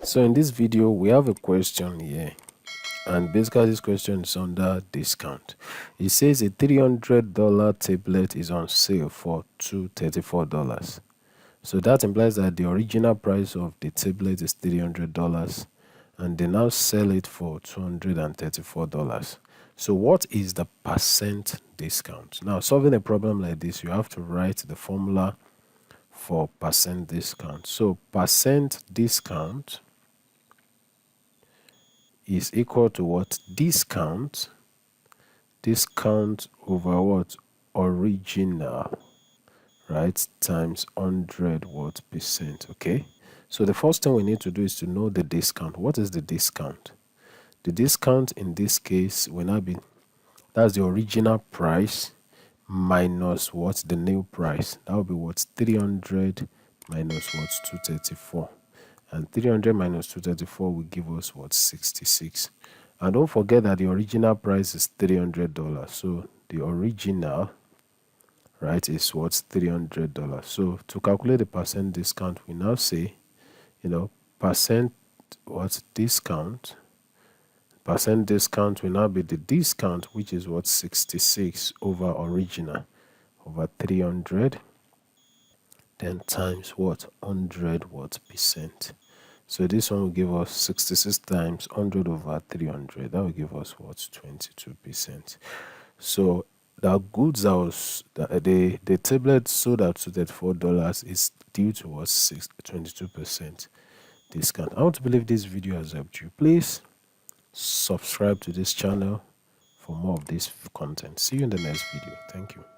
So in this video we have a question here, and basically this question is under discount. It says a $300 tablet is on sale for $234. So that implies that the original price of the tablet is $300 and they now sell it for $234. So what is the percent discount? Now, solving a problem like this, you have to write the formula for percent discount. So percent discount is equal to what? Discount over what? Original, right, times 100 what percent. Okay, so the first thing we need to do is to know the discount. What is the discount? The discount in this case will not be, that's the original price minus what? The new price. That will be what? 300 minus what? 234. And 300 minus 234 will give us what? 66. And don't forget that the original price is $300. So the original, right, is what's $300. So to calculate the percent discount, we now say, percent what? Discount. Percent discount will now be the discount, which is what? 66 over original over 300, then times what? 100 what percent. So this one will give us 66 times 100 over 300. That will give us what? 22%. So the goods that was the tablet sold at $234 is due to what? 22% discount. I want to believe this video has helped you. Please subscribe to this channel for more of this content. See you in the next video. Thank you.